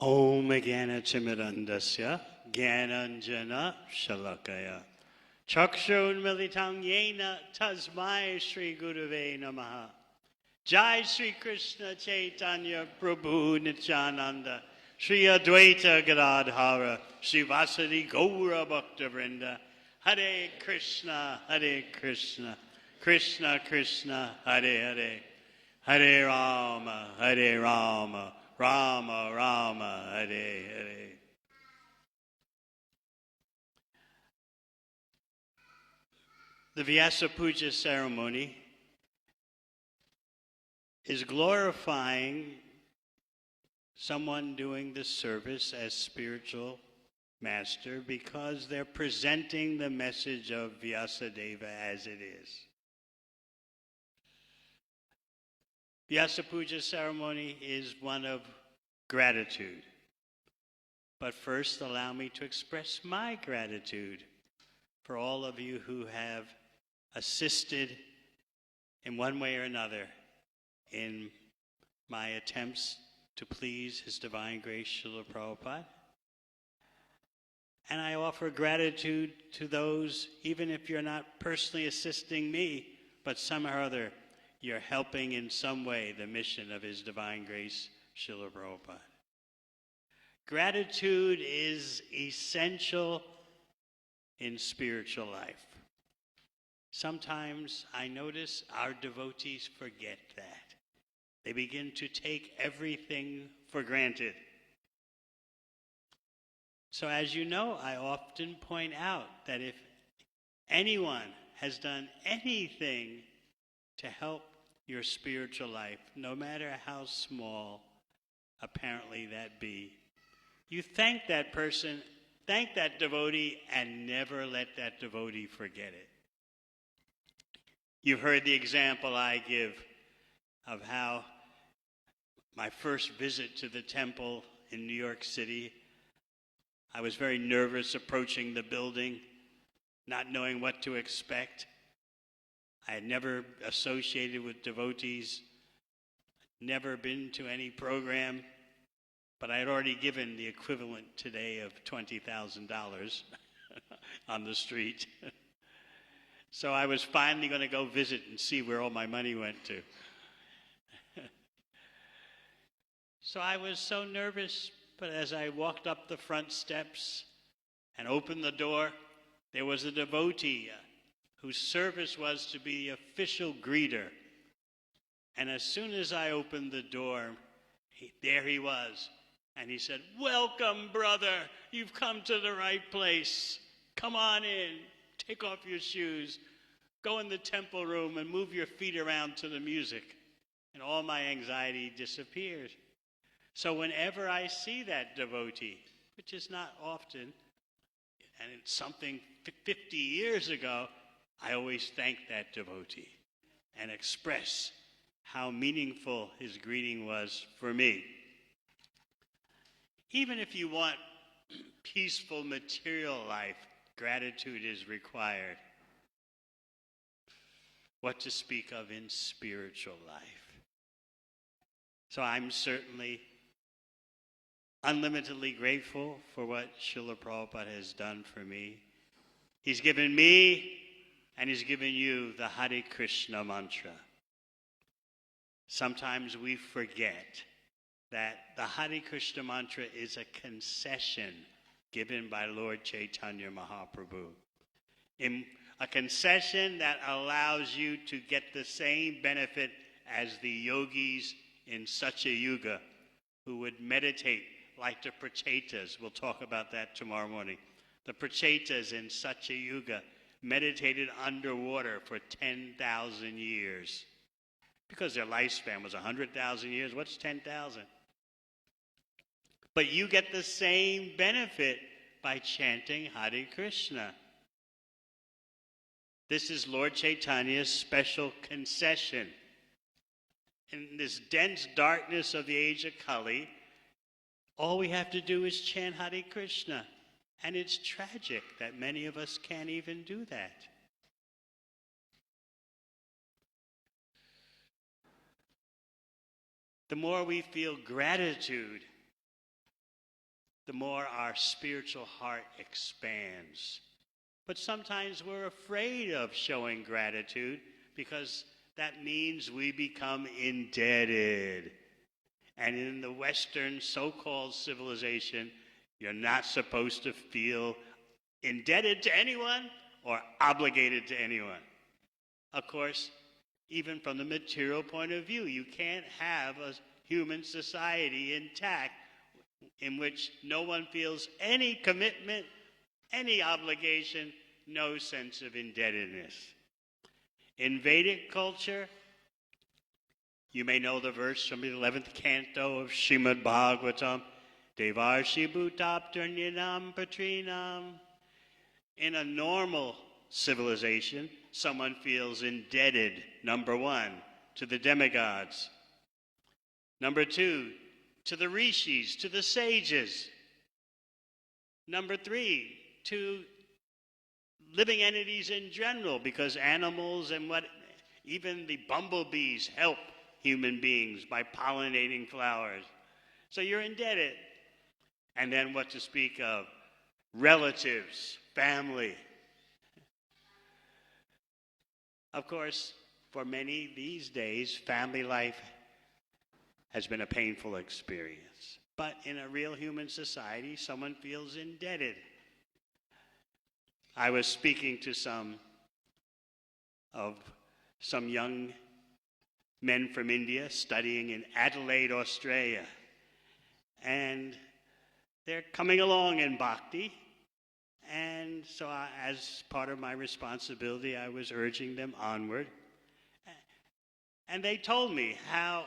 Om Jnana Jnananjana Shalakaya Chakshurunmilitam Yena Tasmai Shri Gurave Namaha. Jai Shri Krishna Chaitanya Prabhu Nityananda Shri Advaita Gadadhara Shri Vasadi Gaura Bhakta Vrinda. Hare Krishna, Krishna Krishna, Hare Hare, Hare Rama, Rama Rama, Hare Hare. The Vyasa Puja ceremony is glorifying someone doing the service as spiritual master because they're presenting the message of Vyasadeva as it is. Vyasa Puja ceremony is one of gratitude. But first, allow me to express my gratitude for all of you who have assisted in one way or another in my attempts to please His Divine Grace Srila Prabhupada. And I offer gratitude to those, even if you're not personally assisting me, but somehow or other, you're helping in some way the mission of His Divine Grace Srila Prabhupada. Gratitude is essential in spiritual life. Sometimes I notice our devotees forget that. They begin to take everything for granted. So as you know, I often point out that if anyone has done anything to help your spiritual life, no matter how small apparently that be, you thank that person, thank that devotee, and never let that devotee forget it. You've heard the example I give of how my first visit to the temple in New York City, I was very nervous approaching the building, not knowing what to expect. I had never associated with devotees, never been to any program, but I had already given the equivalent today of $20,000 on the street. So I was finally going to go visit and see where all my money went to. So I was so nervous, but as I walked up the front steps and opened the door, there was a devotee whose service was to be the official greeter. And as soon as I opened the door, there he was. And he said, "Welcome, brother. You've come to the right place. Come on in. Take off your shoes. Go in the temple room and move your feet around to the music." And all my anxiety disappeared. So whenever I see that devotee, which is not often, and it's something 50 years ago, I always thank that devotee and express how meaningful his greeting was for me. Even if you want peaceful material life, gratitude is required. What to speak of in spiritual life? So I'm certainly unlimitedly grateful for what Srila Prabhupada has done for me. He's given me and He's given you the Hare Krishna mantra. Sometimes we forget that the Hare Krishna mantra is a concession given by Lord Chaitanya Mahaprabhu. A concession that allows you to get the same benefit as the yogis in Satya Yuga who would meditate like the Prachetas. We'll talk about that tomorrow morning. The Prachetas in Satya Yuga meditated underwater for 10,000 years because their lifespan was 100,000 years. What's 10,000? But you get the same benefit by chanting Hare Krishna. This is Lord Chaitanya's special concession. In this dense darkness of the age of Kali, all we have to do is chant Hare Krishna. And it's tragic that many of us can't even do that. The more we feel gratitude the more our spiritual heart expands. But sometimes we're afraid of showing gratitude because that means we become indebted. And in the Western so-called civilization, you're not supposed to feel indebted to anyone or obligated to anyone. Of course, even from the material point of view, you can't have a human society intact in which no one feels any commitment, any obligation, no sense of indebtedness. In Vedic culture, you may know the verse from the 11th canto of Srimad Bhagavatam, Devarshi Bhutaptarnyanam Patrinam. In a normal civilization, someone feels indebted, number one, to the demigods. Number two, to the rishis, to the sages. Number three, to living entities in general, because animals and even the bumblebees help human beings by pollinating flowers. So you're indebted. And then what to speak of? Relatives, family. Of course, for many these days, family life has been a painful experience. But in a real human society, someone feels indebted. I was speaking to some young men from India studying in Adelaide, Australia. And they're coming along in bhakti. And so as part of my responsibility, I was urging them onward. And they told me how,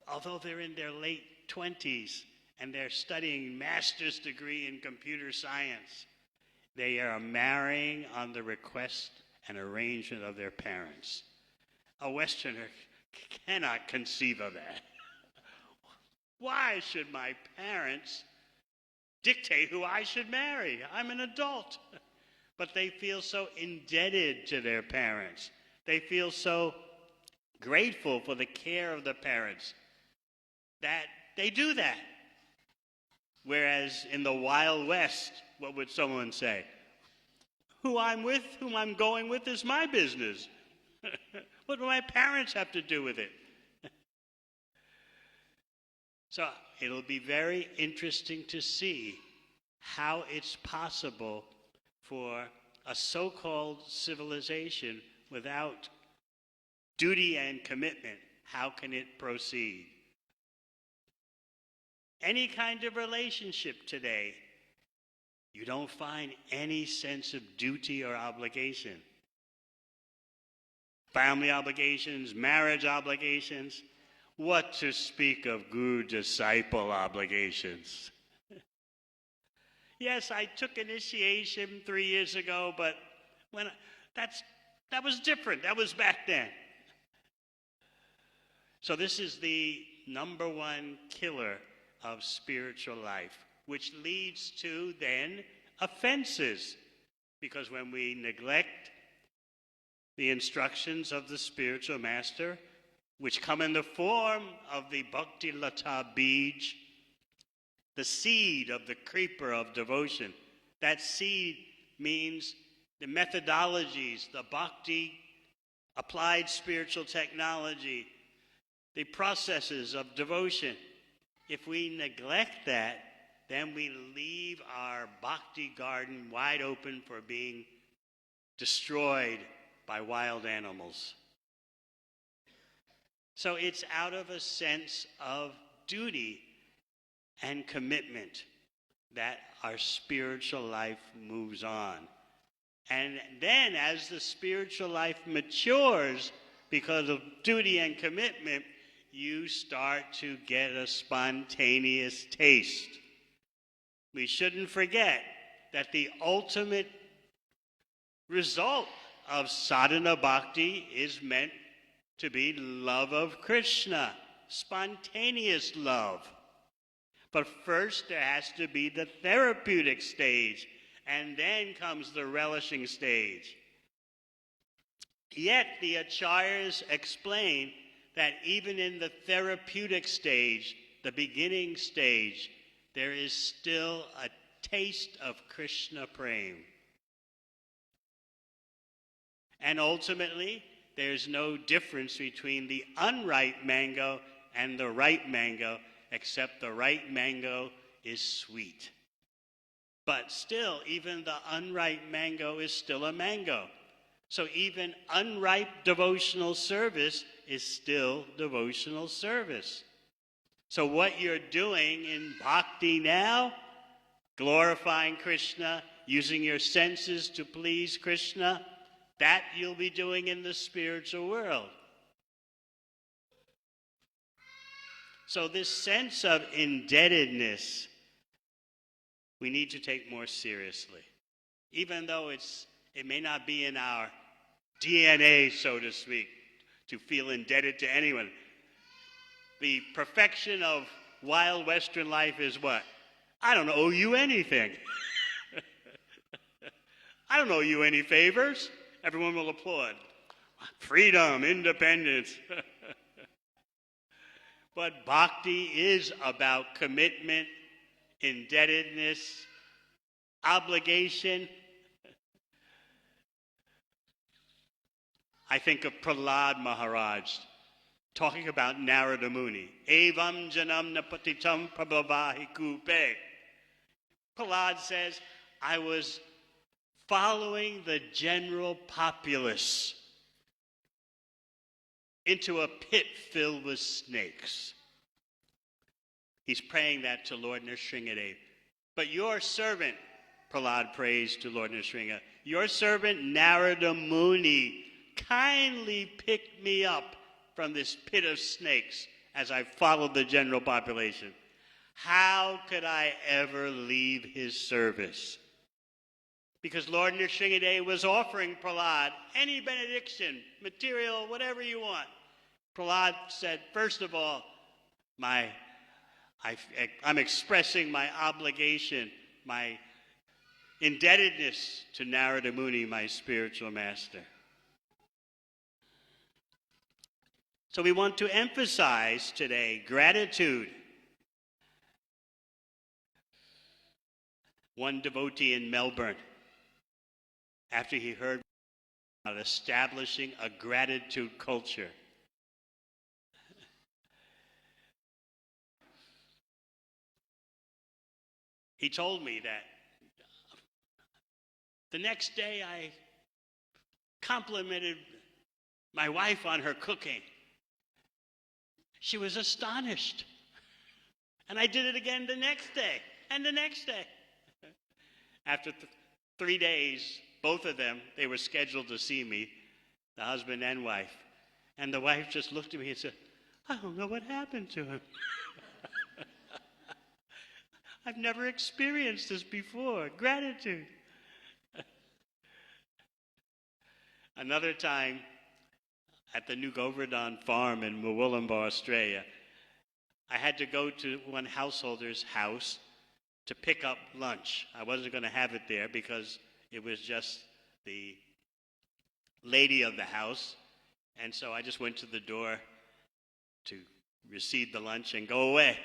although they're in their late 20s and they're studying master's degree in computer science, they are marrying on the request and arrangement of their parents. A Westerner cannot conceive of that. Why should my parents dictate who I should marry? I'm an adult. But they feel so indebted to their parents. They feel so grateful for the care of the parents that they do that. Whereas in the Wild West, what would someone say? Who I'm with, whom I'm going with is my business. What do my parents have to do with it? So it'll be very interesting to see how it's possible for a so-called civilization without duty and commitment. How can it proceed? Any kind of relationship today, you don't find any sense of duty or obligation. Family obligations, marriage obligations, what to speak of guru-disciple obligations. Yes, I took initiation 3 years ago, but that was different. That was back then. So this is the number one killer of spiritual life, which leads to then offenses. Because when we neglect the instructions of the spiritual master, which come in the form of the Bhakti Lata Bij, the seed of the creeper of devotion. That seed means the methodologies, the bhakti, applied spiritual technology, the processes of devotion. If we neglect that, then we leave our bhakti garden wide open for being destroyed by wild animals. So it's out of a sense of duty and commitment that our spiritual life moves on. And then as the spiritual life matures because of duty and commitment, you start to get a spontaneous taste. We shouldn't forget that the ultimate result of sadhana bhakti is meant to be love of Krishna, spontaneous love. But first there has to be the therapeutic stage, and then comes the relishing stage. Yet the acharyas explain that even in the therapeutic stage, the beginning stage, there is still a taste of Krishna Prem. And ultimately, there's no difference between the unripe mango and the ripe mango, except the ripe mango is sweet. But still, even the unripe mango is still a mango. So even unripe devotional service is still devotional service. So what you're doing in bhakti now, glorifying Krishna, using your senses to please Krishna, that you'll be doing in the spiritual world. So this sense of indebtedness, we need to take more seriously. Even though it may not be in our DNA, so to speak, to feel indebted to anyone. The perfection of wild Western life is what? I don't owe you anything. I don't owe you any favors. Everyone will applaud. Freedom, independence. But bhakti is about commitment, indebtedness, obligation. I think of Prahlad Maharaj talking about Narada Muni. Evam janam napatitam prabhavahi kupe. Prahlad says, I was following the general populace into a pit filled with snakes. He's praying that to Lord Nrsingadev. But your servant, Prahlad prays to Lord Nrsinga, your servant Narada Muni kindly picked me up from this pit of snakes as I followed the general population. How could I ever leave his service? Because Lord Nrsingadev was offering Prahlad any benediction, material, whatever you want. Prahlad said, first of all, I'm expressing my obligation, my indebtedness to Narada Muni, my spiritual master. So we want to emphasize today gratitude. One devotee in Melbourne, after he heard about establishing a gratitude culture, he told me that the next day I complimented my wife on her cooking. She was astonished. And I did it again the next day, and the next day. After 3 days, both of them, they were scheduled to see me, the husband and wife. And the wife just looked at me and said, I don't know what happened to him. I've never experienced this before. Gratitude. Another time, at the New Govardhan farm in Murwillumbah, Australia, I had to go to one householder's house to pick up lunch. I wasn't going to have it there because it was just the lady of the house. And so I just went to the door to receive the lunch and go away.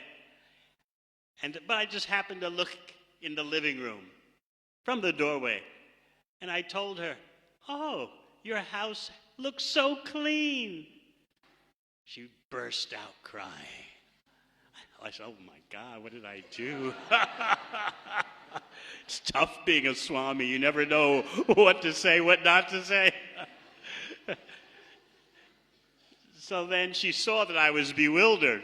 But I just happened to look in the living room from the doorway. And I told her, oh, your house looks so clean. She burst out crying. I said, oh my God, what did I do? It's tough being a Swami. You never know what to say, what not to say. So then she saw that I was bewildered,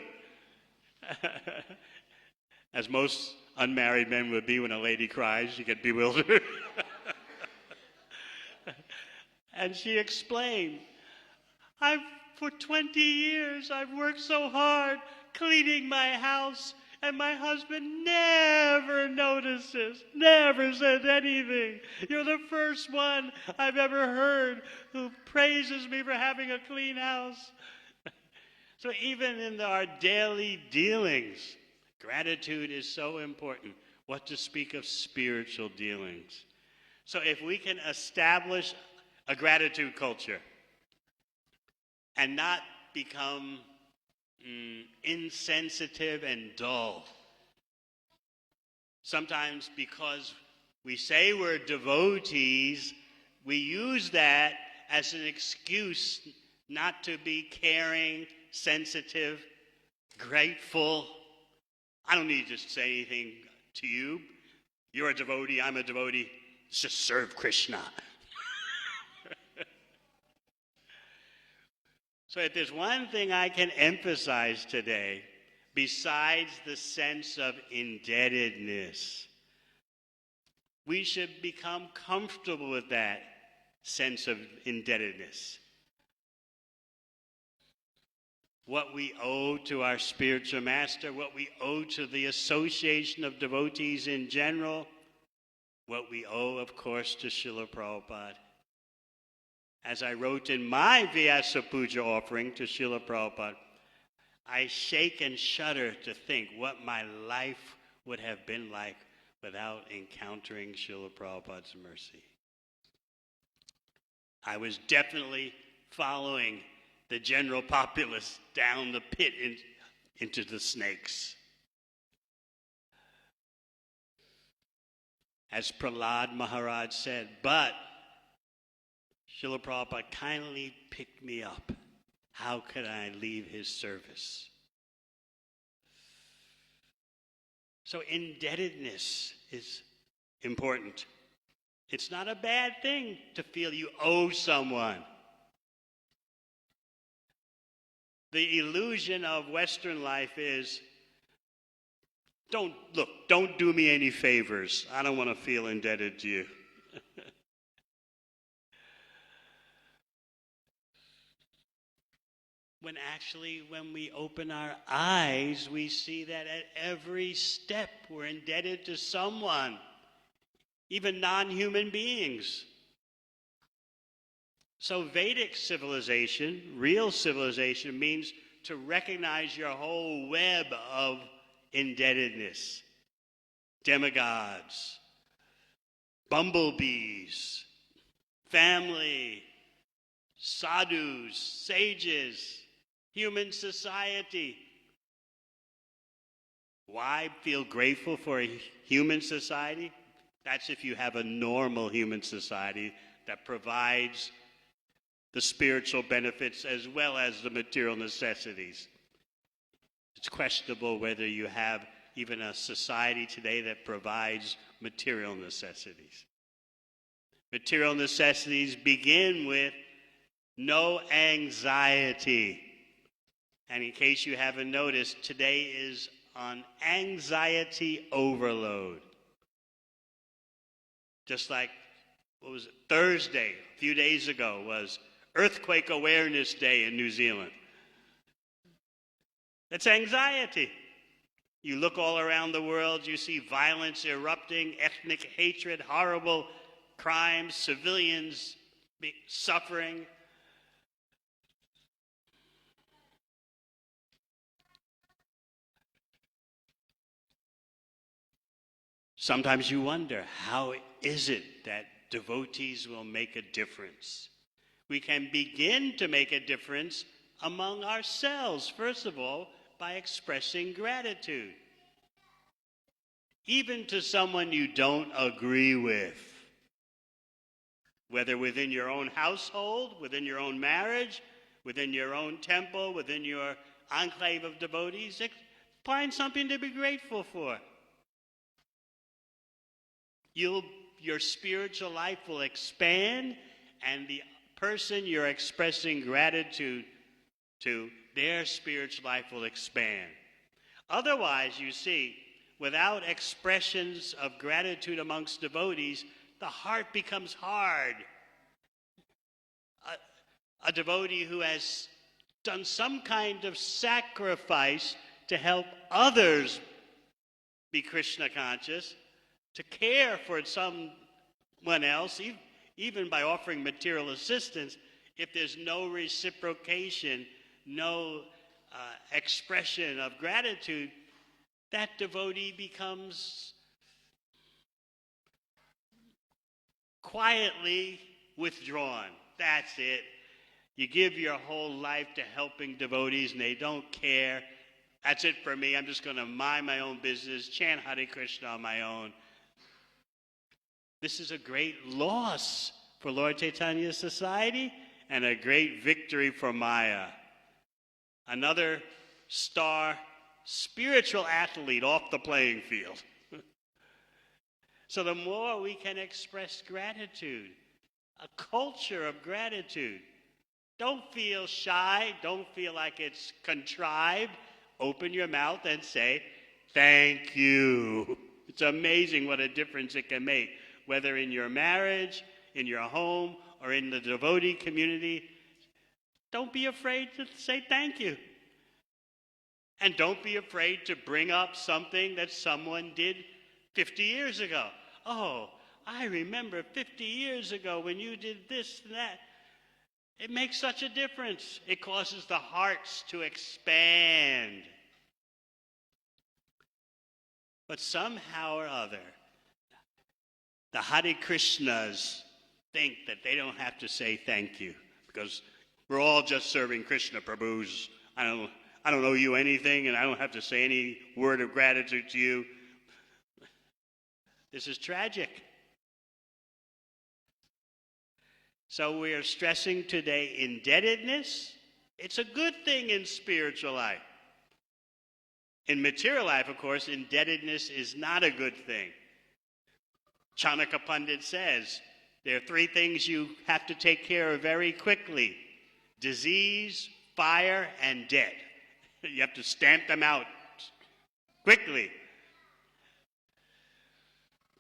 as most unmarried men would be when a lady cries. You get bewildered. And she explained, for 20 years, I've worked so hard cleaning my house, and my husband never notices, never says anything. You're the first one I've ever heard who praises me for having a clean house. So even in our daily dealings, gratitude is so important. What to speak of spiritual dealings. So if we can establish a gratitude culture and not become insensitive and dull, Sometimes because we say we're devotees, we use that as an excuse not to be caring, sensitive, grateful. I don't need to say anything to you. You're a devotee, I'm a devotee. Let's just serve Krishna. So if there's one thing I can emphasize today, besides the sense of indebtedness, we should become comfortable with that sense of indebtedness. What we owe to our spiritual master, what we owe to the association of devotees in general, what we owe, of course, to Srila Prabhupada. As I wrote in my Vyasa Puja offering to Srila Prabhupada, I shake and shudder to think what my life would have been like without encountering Srila Prabhupada's mercy. I was definitely following the general populace down the pit into the snakes. As Prahlad Maharaj said, but Srila Prabhupada kindly picked me up. How could I leave his service? So indebtedness is important. It's not a bad thing to feel you owe someone. The illusion of Western life is, don't do me any favors. I don't want to feel indebted to you. When we open our eyes, we see that at every step we're indebted to someone, even non-human beings. So Vedic civilization, real civilization, means to recognize your whole web of indebtedness. Demigods, bumblebees, family, sadhus, sages, human society. Why feel grateful for a human society? That's if you have a normal human society that provides the spiritual benefits as well as the material necessities. It's questionable whether you have even a society today that provides material necessities. Material necessities begin with no anxiety. And in case you haven't noticed, today is on anxiety overload. Just like, Thursday, a few days ago, was Earthquake Awareness Day in New Zealand. That's anxiety. You look all around the world, you see violence erupting, ethnic hatred, horrible crimes, civilians suffering. Sometimes you wonder, how is it that devotees will make a difference? We can begin to make a difference among ourselves, first of all, by expressing gratitude. Even to someone you don't agree with, whether within your own household, within your own marriage, within your own temple, within your enclave of devotees, find something to be grateful for. Your spiritual life will expand, and the person you're expressing gratitude to, their spiritual life will expand. Otherwise, you see, without expressions of gratitude amongst devotees, the heart becomes hard. A devotee who has done some kind of sacrifice to help others be Krishna conscious, to care for someone else, even by offering material assistance, if there's no reciprocation, no expression of gratitude, that devotee becomes quietly withdrawn. That's it. You give your whole life to helping devotees and they don't care. That's it for me. I'm just going to mind my own business, chant Hare Krishna on my own. This is a great loss for Lord Chaitanya's society and a great victory for Maya. Another star spiritual athlete off the playing field. So the more we can express gratitude, a culture of gratitude. Don't feel shy. Don't feel like it's contrived. Open your mouth and say, thank you. It's amazing what a difference it can make, whether in your marriage, in your home, or in the devotee community. Don't be afraid to say thank you. And don't be afraid to bring up something that someone did 50 years ago. Oh, I remember 50 years ago when you did this and that. It makes such a difference. It causes the hearts to expand. But somehow or other, the Hare Krishnas think that they don't have to say thank you because we're all just serving Krishna Prabhus. I don't owe you anything, and I don't have to say any word of gratitude to you. This is tragic. So we are stressing today indebtedness. It's a good thing in spiritual life. In material life, of course, indebtedness is not a good thing. Chanakya Pandit says there are 3 things you have to take care of very quickly: disease, fire, and debt. You have to stamp them out quickly.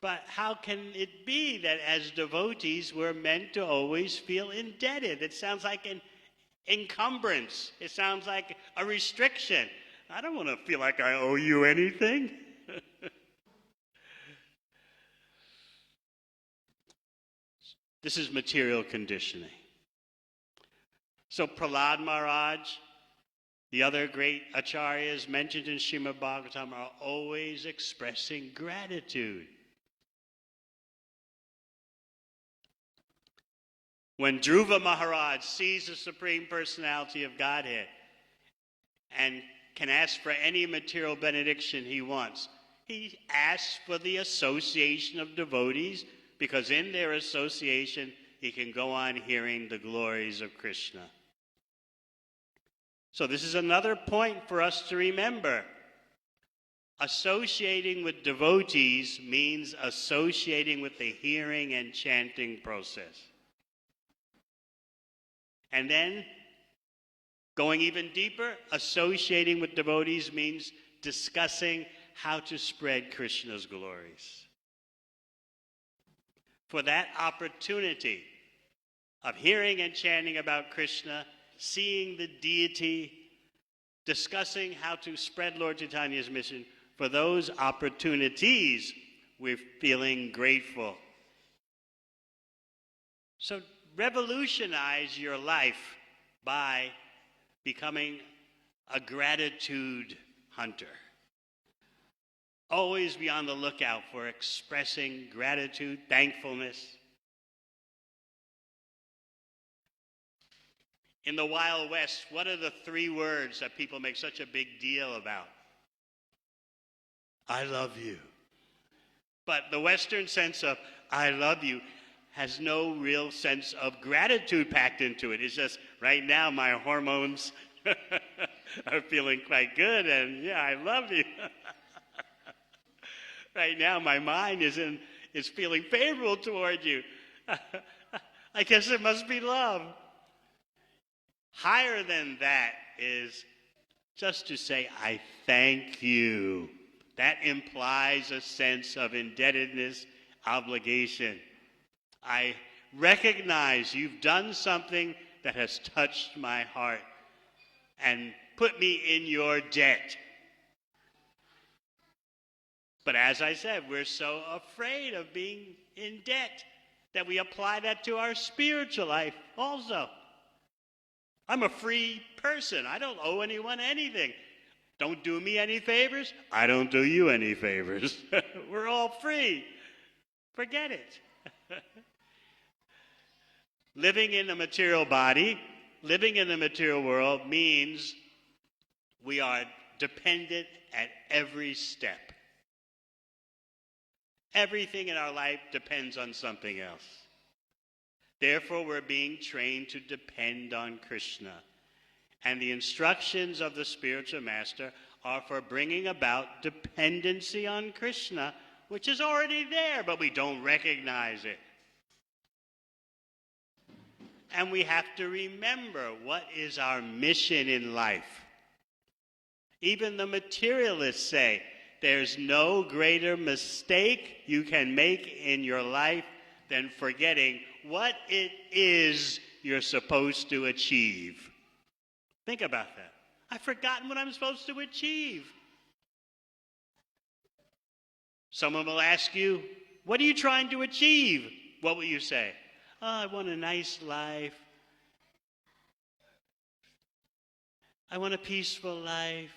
But how can it be that as devotees we're meant to always feel indebted? It sounds like an encumbrance. It sounds like a restriction. I don't want to feel like I owe you anything. This is material conditioning. So Prahlad Maharaj, the other great acharyas mentioned in Srimad Bhagavatam, are always expressing gratitude. When Dhruva Maharaj sees the Supreme Personality of Godhead and can ask for any material benediction he wants, he asks for the association of devotees, because in their association he can go on hearing the glories of Krishna. So this is another point for us to remember. Associating with devotees means associating with the hearing and chanting process. And then, going even deeper, associating with devotees means discussing how to spread Krishna's glories. For that opportunity of hearing and chanting about Krishna, seeing the deity, discussing how to spread Lord Chaitanya's mission, for those opportunities, we're feeling grateful. So revolutionize your life by becoming a gratitude hunter. Always be on the lookout for expressing gratitude, thankfulness. In the Wild West, what are the 3 words that people make such a big deal about? I love you. But the Western sense of I love you has no real sense of gratitude packed into it. It's just, right now my hormones are feeling quite good, and yeah, I love you. Right now my mind is feeling favorable toward you. I guess it must be love. Higher than that is just to say, I thank you. That implies a sense of indebtedness, obligation. I recognize you've done something that has touched my heart and put me in your debt. But as I said, we're so afraid of being in debt that we apply that to our spiritual life also. I'm a free person. I don't owe anyone anything. Don't do me any favors. I don't do you any favors. We're all free. Forget it. Living in a material body, living in the material world means we are dependent at every step. Everything in our life depends on something else. Therefore, we're being trained to depend on Krishna. And the instructions of the spiritual master are for bringing about dependency on Krishna, which is already there, but we don't recognize it. And we have to remember what is our mission in life. Even the materialists say, there's no greater mistake you can make in your life than forgetting what it is you're supposed to achieve. Think about that. I've forgotten what I'm supposed to achieve. Someone will ask you, what are you trying to achieve? What will you say? Oh, I want a nice life. I want a peaceful life.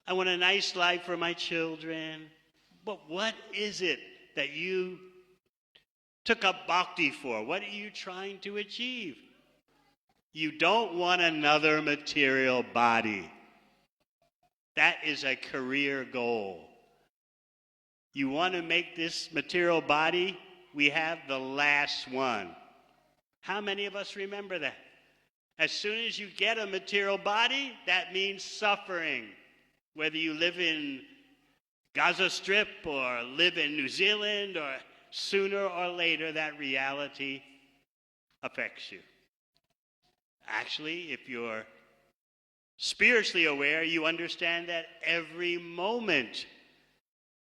I want a nice life for my children. But what is it that you took up bhakti for? What are you trying to achieve? You don't want another material body. That is a career goal. You want to make this material body, we have the last one. How many of us remember that? As soon as you get a material body, that means suffering. Whether you live in Gaza Strip or live in New Zealand, or sooner or later that reality affects you. Actually, if you're spiritually aware, you understand that every moment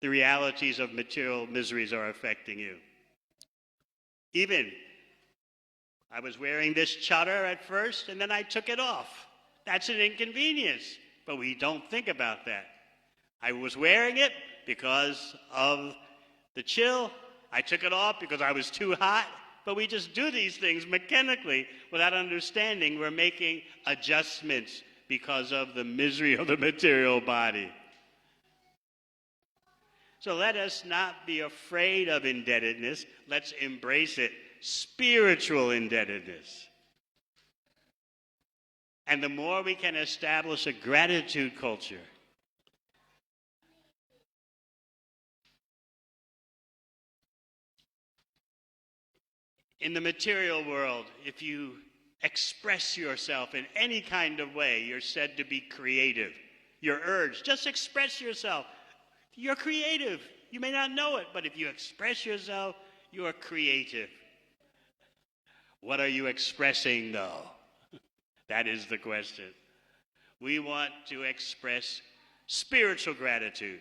the realities of material miseries are affecting you. Even, I was wearing this chadar at first, and then I took it off. That's an inconvenience, but we don't think about that. I was wearing it because of the chill. I took it off because I was too hot. But we just do these things mechanically without understanding we're making adjustments because of the misery of the material body. So let us not be afraid of indebtedness. Let's embrace it. Spiritual indebtedness. And the more we can establish a gratitude culture, in the material world, if you express yourself in any kind of way, you're said to be creative. You're urged, just express yourself. You're creative. You may not know it, but if you express yourself, you are creative. What are you expressing, though? That is the question. We want to express spiritual gratitude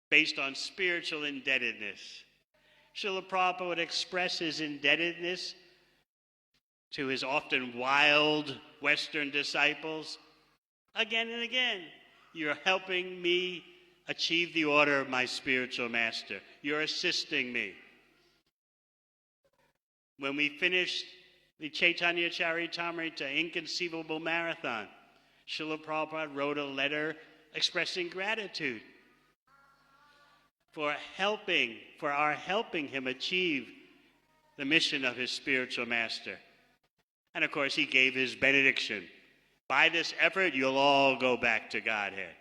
based on spiritual indebtedness. Srila Prabhupada would express his indebtedness to his often wild Western disciples again and again. You're helping me achieve the order of my spiritual master. You're assisting me. When we finished the Chaitanya Charitamrita Inconceivable Marathon, Srila Prabhupada wrote a letter expressing gratitude for our helping him achieve the mission of his spiritual master. And of course, he gave his benediction. By this effort, you'll all go back to Godhead.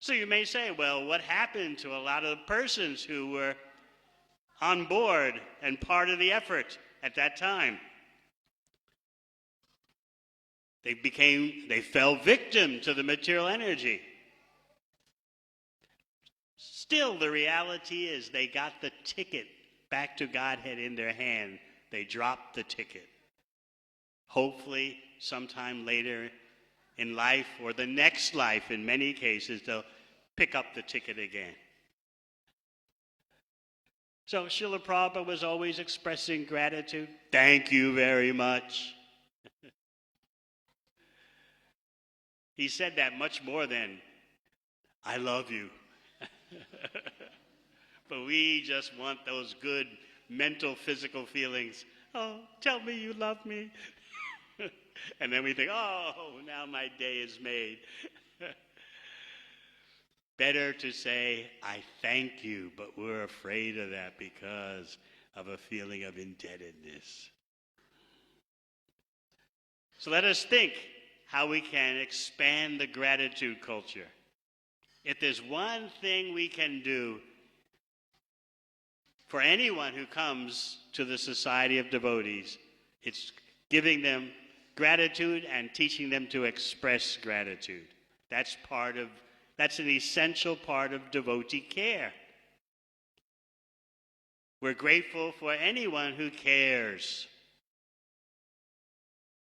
So you may say, well, what happened to a lot of the persons who were on board and part of the effort at that time? They fell victim to the material energy. Still, the reality is they got the ticket back to Godhead in their hand. They dropped the ticket. Hopefully, sometime later in life, or the next life, in many cases, they'll pick up the ticket again. So Srila Prabhupada was always expressing gratitude. Thank you very much. He said that much more than, I love you. But we just want those good mental, physical feelings. Oh, tell me you love me. And then we think, oh, now my day is made. Better to say, I thank you, but we're afraid of that because of a feeling of indebtedness. So let us think how we can expand the gratitude culture. If there's one thing we can do for anyone who comes to the Society of Devotees, it's giving them gratitude and teaching them to express gratitude. That's an essential part of devotee care. We're grateful for anyone who cares,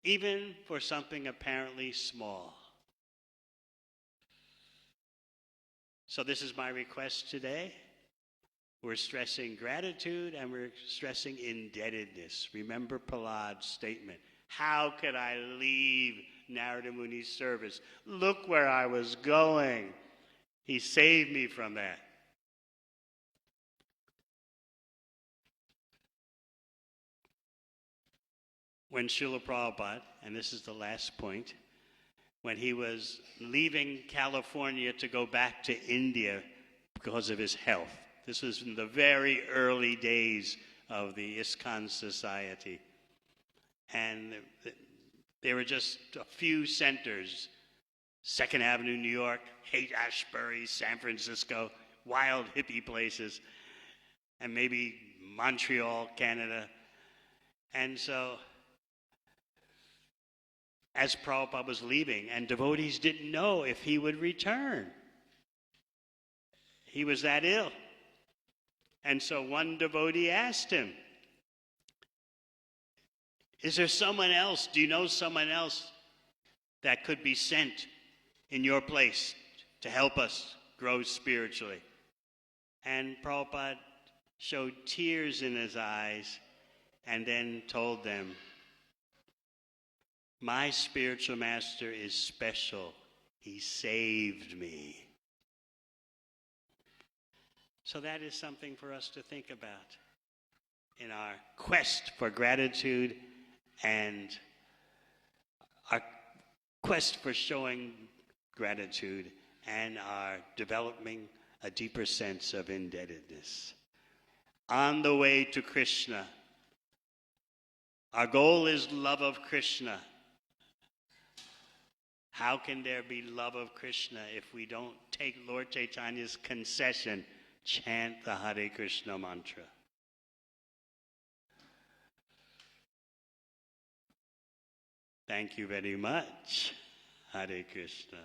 even for something apparently small. So this is my request today. We're stressing gratitude and we're stressing indebtedness. Remember Prahlad's statement, how could I leave Narada Muni's service? Look where I was going. He saved me from that. When Srila Prabhupada, and this is the last point, when he was leaving California to go back to India because of his health. This was in the very early days of the ISKCON Society. And there were just a few centers, 2nd Avenue, New York, Haight-Ashbury, San Francisco, wild hippie places, and maybe Montreal, Canada. And so, as Prabhupada was leaving, and devotees didn't know if he would return. He was that ill. And so one devotee asked him, is there someone else, do you know someone else that could be sent in your place to help us grow spiritually? And Prabhupada showed tears in his eyes and then told them, my spiritual master is special. He saved me. So that is something for us to think about in our quest for gratitude and our quest for showing gratitude and our developing a deeper sense of indebtedness. On the way to Krishna, our goal is love of Krishna. How can there be love of Krishna if we don't take Lord Chaitanya's concession, chant the Hare Krishna mantra? Thank you very much. Hare Krishna.